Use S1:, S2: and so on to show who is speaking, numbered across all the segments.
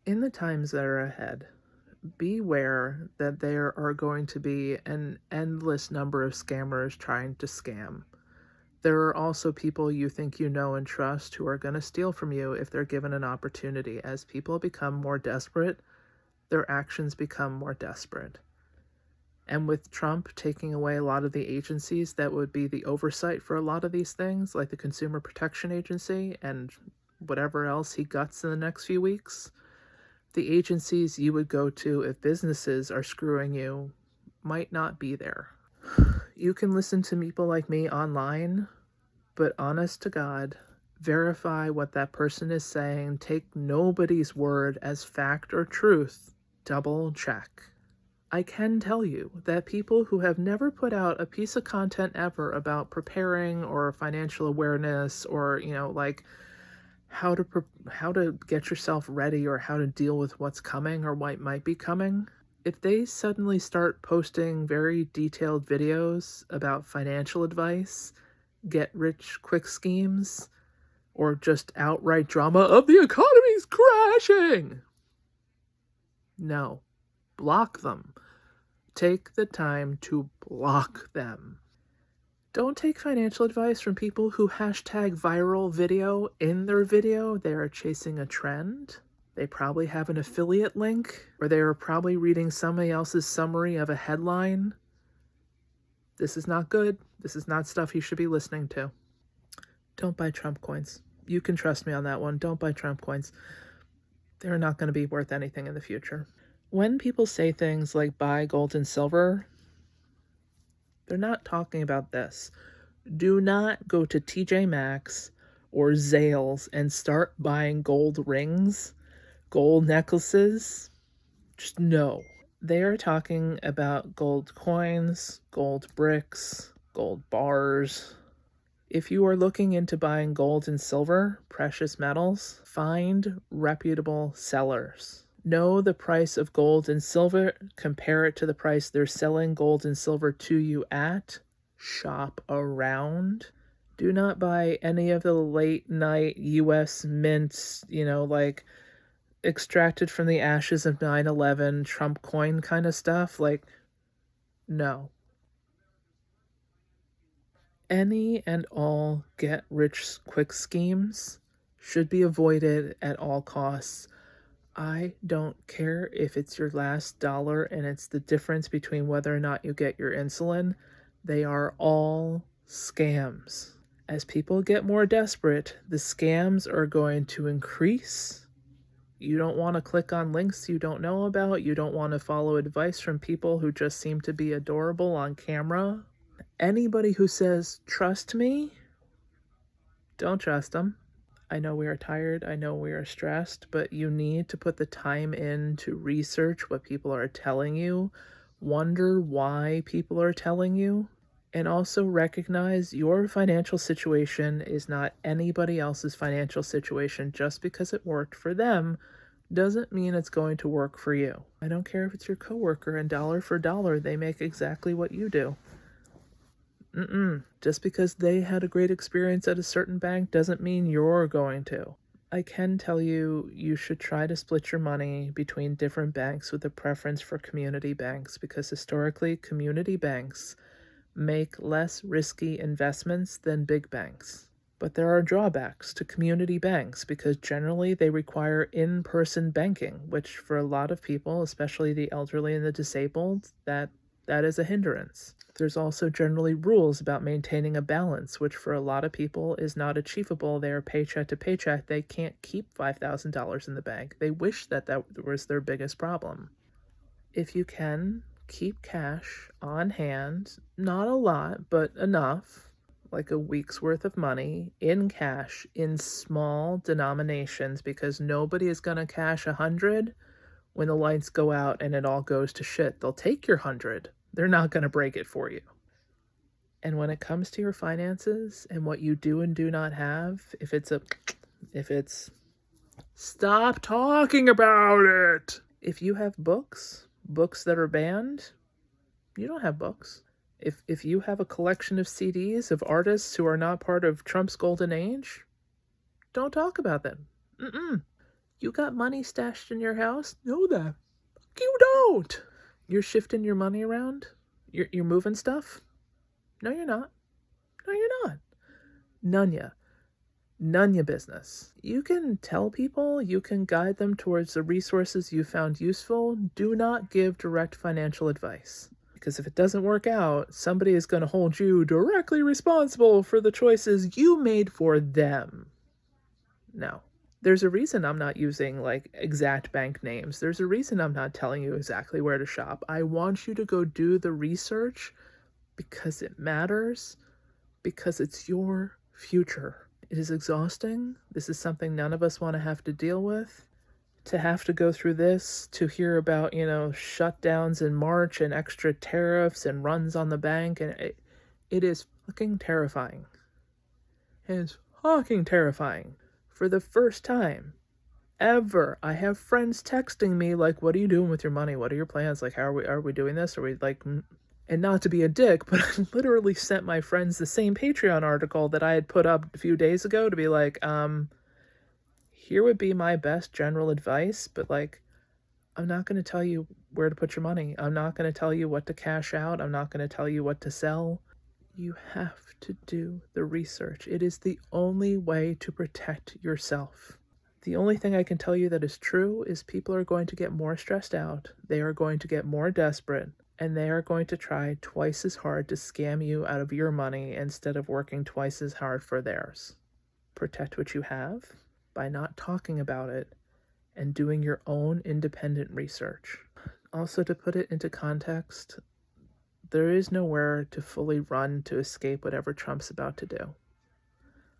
S1: In the times that are ahead, beware that there are going to be an endless number of scammers trying to scam. There are also people you think you know and trust who are going to steal from you if they're given an opportunity. As people become more desperate, their actions become more desperate. And with Trump taking away a lot of the agencies that would be the oversight for a lot of these things, like the Consumer Protection Agency and whatever else he guts in the next few weeks, the agencies you would go to if businesses are screwing you might not be there. You can listen to people like me online, but honest to God, verify what that person is saying. Take nobody's word as fact or truth. Double check. I can tell you that people who have never put out a piece of content ever about preparing or financial awareness or, like how to get yourself ready or how to deal with what's coming or what might be coming, if they suddenly start posting very detailed videos about financial advice, get rich quick schemes, or just outright drama of the economy's crashing, no, block them. Take the time to block them. Don't take financial advice from people who hashtag viral video in their video. They are chasing a trend. They probably have an affiliate link, or they are probably reading somebody else's summary of a headline. This is not good. This is not stuff you should be listening to. Don't buy Trump coins. You can trust me on that one. Don't buy Trump coins. They're not going to be worth anything in the future. When people say things like buy gold and silver, they're not talking about this. Do not go to TJ Maxx or Zales and start buying gold rings, gold necklaces. Just no. They are talking about gold coins, gold bricks, gold bars. If you are looking into buying gold and silver, precious metals, find reputable sellers. Know the price of gold and silver, compare it to the price they're selling gold and silver to you at. Shop around. Do not buy any of the late night US mints, like extracted from the ashes of 9/11 Trump coin kind of stuff. Like, no. Any and all get rich quick schemes should be avoided at all costs. I don't care if it's your last dollar and it's the difference between whether or not you get your insulin. They are all scams. As people get more desperate, the scams are going to increase. You don't want to click on links you don't know about. You don't want to follow advice from people who just seem to be adorable on camera. Anybody who says, trust me, don't trust them. I know we are tired, I know we are stressed, but you need to put the time in to research what people are telling you, wonder why people are telling you, and also recognize your financial situation is not anybody else's financial situation. Just because it worked for them doesn't mean it's going to work for you. I don't care if it's your coworker and dollar for dollar, they make exactly what you do. Just because they had a great experience at a certain bank doesn't mean you're going to. I can tell you, you should try to split your money between different banks with a preference for community banks, because historically, community banks make less risky investments than big banks. But there are drawbacks to community banks because generally they require in-person banking, which for a lot of people, especially the elderly and the disabled, that is a hindrance. There's also generally rules about maintaining a balance, which for a lot of people is not achievable. They are paycheck to paycheck. They can't keep $5,000 in the bank. They wish that was their biggest problem. If you can, keep cash on hand, not a lot, but enough, like a week's worth of money in cash in small denominations, because nobody is going to cash 100 when the lights go out and it all goes to shit. They'll take your 100. They're not going to break it for you. And when it comes to your finances and what you do and do not have, if it's stop talking about it. If you have books that are banned, you don't have books. If you have a collection of CDs of artists who are not part of Trump's golden age, don't talk about them. You got money stashed in your house? No, that you don't. You're shifting your money around? You're moving stuff? No, you're not. No, you're not. None ya business. You can tell people, you can guide them towards the resources you found useful. Do not give direct financial advice. Because if it doesn't work out, somebody is going to hold you directly responsible for the choices you made for them. No. There's a reason I'm not using like exact bank names. There's a reason I'm not telling you exactly where to shop. I want you to go do the research because it matters, because it's your future. It is exhausting. This is something none of us want to have to deal with. To have to go through this, to hear about, shutdowns in March and extra tariffs and runs on the bank, and it is fucking terrifying. It is fucking terrifying. For the first time ever, I have friends texting me like, what are you doing with your money? What are your plans? Like, how are we doing this? Are we like... And not to be a dick, but I literally sent my friends the same Patreon article that I had put up a few days ago to be like, here would be my best general advice, but like, I'm not going to tell you where to put your money. I'm not going to tell you what to cash out. I'm not going to tell you what to sell. You have to do the research. It is the only way to protect yourself. The only thing I can tell you that is true is people are going to get more stressed out. They are going to get more desperate. And they are going to try twice as hard to scam you out of your money instead of working twice as hard for theirs. Protect what you have by not talking about it and doing your own independent research. Also, to put it into context, there is nowhere to fully run to escape whatever Trump's about to do.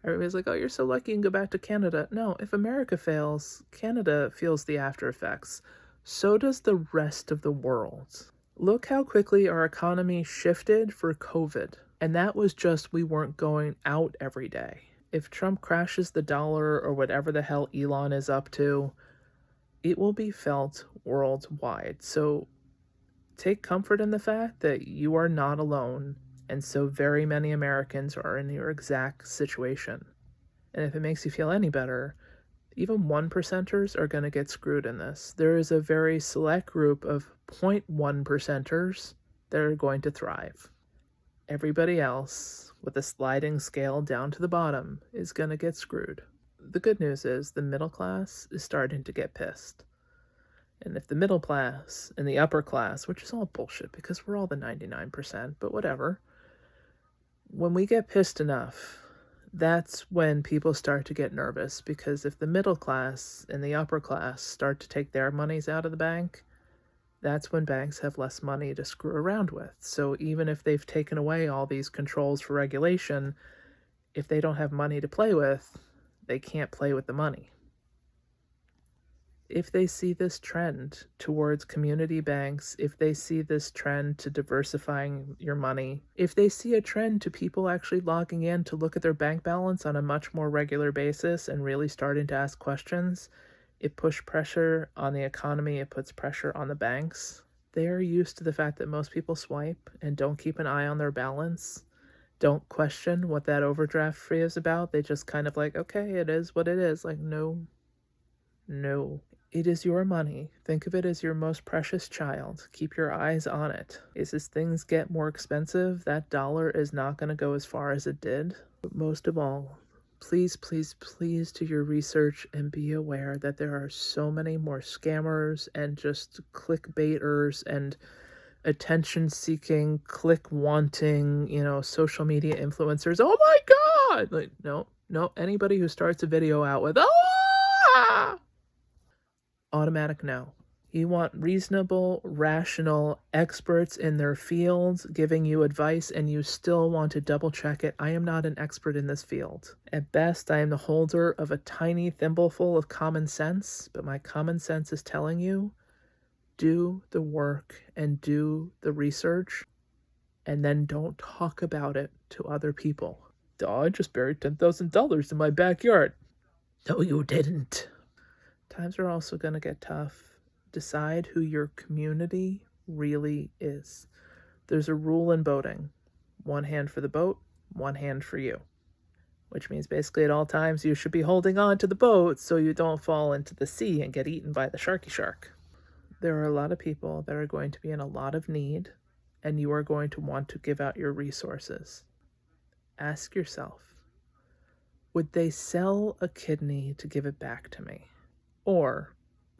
S1: Everybody's like, oh, you're so lucky you can go back to Canada. No, if America fails, Canada feels the after effects. So does the rest of the world. Look how quickly our economy shifted for COVID. And that was just we weren't going out every day. If Trump crashes the dollar or whatever the hell Elon is up to, it will be felt worldwide. So take comfort in the fact that you are not alone. And so very many Americans are in your exact situation. And if it makes you feel any better, even 1%ers are going to get screwed in this. There is a very select group of 0.1%ers that are going to thrive. Everybody else, with a sliding scale down to the bottom, is going to get screwed. The good news is the middle class is starting to get pissed. And if the middle class and the upper class, which is all bullshit because we're all the 99%, but whatever, when we get pissed enough, that's when people start to get nervous, because if the middle class and the upper class start to take their monies out of the bank, that's when banks have less money to screw around with. So even if they've taken away all these controls for regulation, if they don't have money to play with, they can't play with the money. If they see this trend towards community banks, if they see this trend to diversifying your money, if they see a trend to people actually logging in to look at their bank balance on a much more regular basis and really starting to ask questions, it puts pressure on the economy, it puts pressure on the banks. They are used to the fact that most people swipe and don't keep an eye on their balance, don't question what that overdraft fee is about. They just kind of like, okay, it is what it is. Like, no. It is your money. Think of it as your most precious child. Keep your eyes on it. As things get more expensive, that dollar is not going to go as far as it did. But most of all, please, please, please do your research and be aware that there are so many more scammers and just clickbaiters and attention-seeking, click-wanting, social media influencers. Oh my God! Like, no. Anybody who starts a video out with, ah! Automatic no. You want reasonable, rational experts in their fields giving you advice, and you still want to double check it. I am not an expert in this field. At best, I am the holder of a tiny thimbleful of common sense, but my common sense is telling you, do the work and do the research, and then don't talk about it to other people. I just buried $10,000 in my backyard. No, you didn't. Times are also going to get tough. Decide who your community really is. There's a rule in boating. One hand for the boat, one hand for you. which means basically at all times you should be holding on to the boat so you don't fall into the sea and get eaten by the sharky shark. There are a lot of people that are going to be in a lot of need, and you are going to want to give out your resources. Ask yourself, would they sell a kidney to give it back to me? Or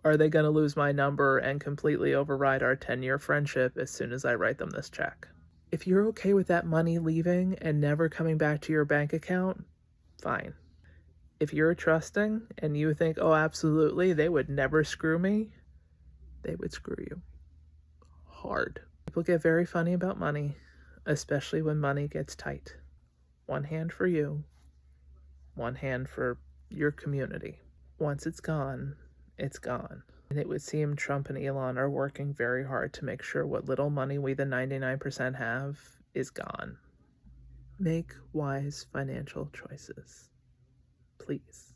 S1: are they going to lose my number and completely override our 10-year friendship as soon as I write them this check? If you're okay with that money leaving and never coming back to your bank account, fine. If you're trusting and you think, oh, absolutely, they would never screw me, they would screw you. Hard. People get very funny about money, especially when money gets tight. One hand for you, one hand for your community. Once it's gone, it's gone. And it would seem Trump and Elon are working very hard to make sure what little money we, the 99%, have is gone. Make wise financial choices, please.